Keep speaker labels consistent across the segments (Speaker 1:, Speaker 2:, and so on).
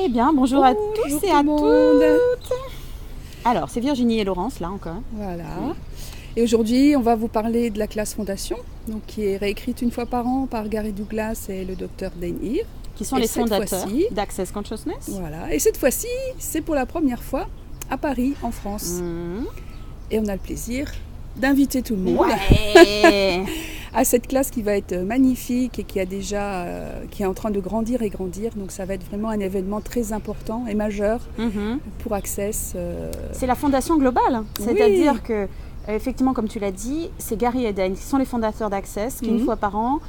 Speaker 1: Eh bien, bonjour à
Speaker 2: Bonjour
Speaker 1: tous et
Speaker 2: tout
Speaker 1: à
Speaker 2: le monde.
Speaker 1: toutes. Alors, c'est Virginie et Laurence, là encore.
Speaker 2: Voilà. Et aujourd'hui, on va vous parler de la classe Fondation, donc qui est réécrite une fois par an par Gary Douglas et le docteur Dain Heer.
Speaker 1: Qui sont
Speaker 2: Et
Speaker 1: les
Speaker 2: cette
Speaker 1: fondateurs
Speaker 2: fois-ci-
Speaker 1: d'Access Consciousness.
Speaker 2: Voilà. Et cette fois-ci, c'est pour la première fois à Paris, en France.
Speaker 1: Mmh.
Speaker 2: Et on a le plaisir d'inviter tout le monde
Speaker 1: Ouais.
Speaker 2: à cette classe qui va être magnifique et qui est en train de grandir et grandir. Donc ça va être vraiment un événement très important et majeur
Speaker 1: Mhm.
Speaker 2: pour Access.
Speaker 1: C'est la fondation globale,
Speaker 2: Oui.
Speaker 1: c'est-à-dire que, effectivement, comme tu l'as dit, c'est Gary et Dain qui sont les fondateurs d'Access, qui une fois par an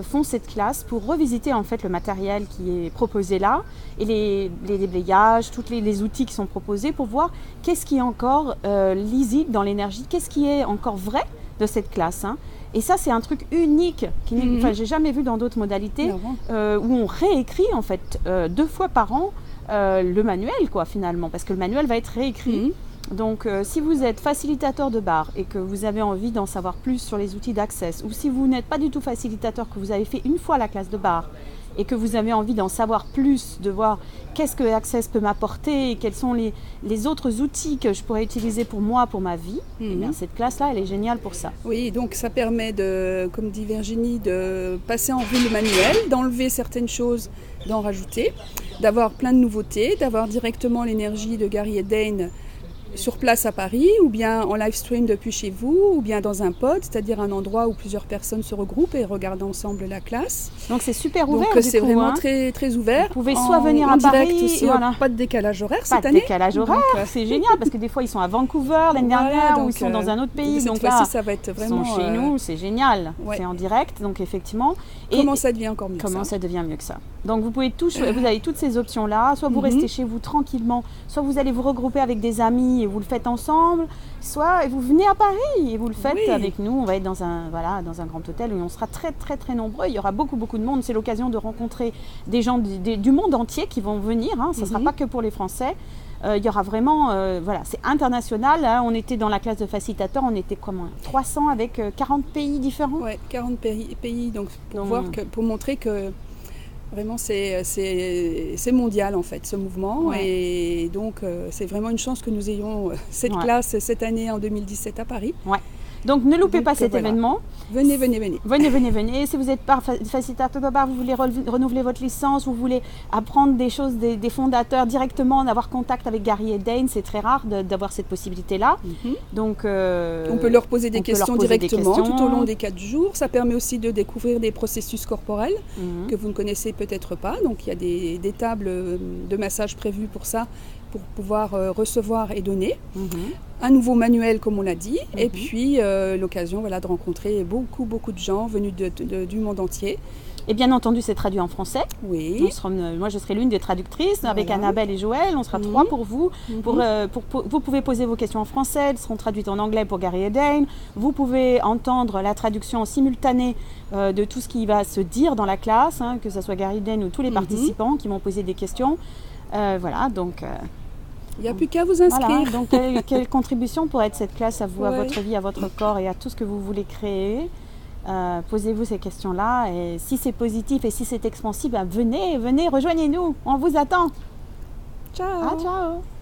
Speaker 1: font cette classe pour revisiter en fait le matériel qui est proposé là et les déblayages, tous les outils qui sont proposés pour voir qu'est-ce qui est encore lisible dans l'énergie, qu'est-ce qui est encore vrai de cette classe. Hein. Et ça, c'est un truc unique, j'ai jamais vu dans d'autres modalités, où on réécrit en fait 2 fois par an le manuel, quoi, finalement, parce que le manuel va être réécrit. Donc, si vous êtes facilitateur de bar et que vous avez envie d'en savoir plus sur les outils d'Access, ou si vous n'êtes pas du tout facilitateur, que vous avez fait une fois la classe de bar et que vous avez envie d'en savoir plus, de voir qu'est-ce que Access peut m'apporter et quels sont les autres outils que je pourrais utiliser pour moi, pour ma vie, eh bien, cette classe-là, elle est géniale pour ça.
Speaker 2: Oui, donc ça permet de, comme dit Virginie, de passer en revue le manuel, d'enlever certaines choses, d'en rajouter, d'avoir plein de nouveautés, d'avoir directement l'énergie de Gary et Dain sur place à Paris, ou bien en live stream depuis chez vous, ou bien dans un pod, c'est-à-dire un endroit où plusieurs personnes se regroupent et regardent ensemble la classe.
Speaker 1: Donc c'est super ouvert.
Speaker 2: Donc c'est
Speaker 1: coup,
Speaker 2: vraiment
Speaker 1: hein.
Speaker 2: très, très ouvert.
Speaker 1: Vous pouvez soit venir
Speaker 2: en
Speaker 1: à
Speaker 2: direct
Speaker 1: Paris,
Speaker 2: aussi,
Speaker 1: voilà.
Speaker 2: pas de décalage horaire
Speaker 1: Pas
Speaker 2: cette
Speaker 1: de
Speaker 2: année.
Speaker 1: décalage horaire, c'est génial parce que des fois ils sont à Vancouver l'année dernière ou ils sont dans un autre pays.
Speaker 2: Cette
Speaker 1: Donc
Speaker 2: fois-ci,
Speaker 1: là,
Speaker 2: ça va être
Speaker 1: ils
Speaker 2: vraiment.
Speaker 1: sont chez nous, c'est génial.
Speaker 2: Ouais.
Speaker 1: C'est en direct, donc effectivement.
Speaker 2: Comment ça devient encore mieux
Speaker 1: Comment
Speaker 2: ça
Speaker 1: ça devient mieux que ça. Donc vous pouvez vous avez toutes ces options-là. Soit vous restez chez vous tranquillement, soit vous allez vous regrouper avec des amis et vous le faites ensemble, soit vous venez à Paris et vous le faites avec nous. On va être dans un grand hôtel où on sera très très très nombreux. Il y aura beaucoup de monde. C'est l'occasion de rencontrer des gens du monde entier qui vont venir. Hein. Ça ne sera pas que pour les Français. Il y aura vraiment, c'est international. Hein. On était dans la classe de facilitateurs, on était comment 300 avec 40 pays différents.
Speaker 2: Oui, 40 pays, donc pour montrer que vraiment c'est mondial en fait ce mouvement. Ouais. Et donc c'est vraiment une chance que nous ayons cette classe cette année en 2017 à Paris.
Speaker 1: Ouais. Donc ne loupez pas cet événement.
Speaker 2: Venez.
Speaker 1: Venez. Si vous êtes facilitateur de bar, vous voulez renouveler votre licence, vous voulez apprendre des choses des fondateurs directement, d'avoir contact avec Gary et Dain, c'est très rare d'avoir cette possibilité-là. Donc
Speaker 2: on peut leur poser des questions directement tout au long des 4 jours. Ça permet aussi de découvrir des processus corporels que vous ne connaissez peut-être pas. Donc il y a des tables de massage prévues pour ça, pour pouvoir recevoir et donner. Un nouveau manuel, comme on l'a dit, et puis l'occasion de rencontrer beaucoup de gens venus du monde entier.
Speaker 1: Et bien entendu, c'est traduit en français.
Speaker 2: Oui.
Speaker 1: Moi, je serai l'une des traductrices avec Annabelle et Joël. On sera 3 pour vous. Vous pouvez poser vos questions en français. Elles seront traduites en anglais pour Gary et Dain. Vous pouvez entendre la traduction simultanée de tout ce qui va se dire dans la classe, hein, que ce soit Gary et Dain ou tous les participants qui vont poser des questions. Donc...
Speaker 2: il n'y a plus qu'à vous inscrire.
Speaker 1: Voilà, donc, quelle contribution pourrait être cette classe à vous, à votre vie, à votre corps et à tout ce que vous voulez créer. Posez-vous ces questions-là. Et si c'est positif et si c'est expansif, venez, rejoignez-nous. On vous attend.
Speaker 2: Ciao.
Speaker 1: Ciao.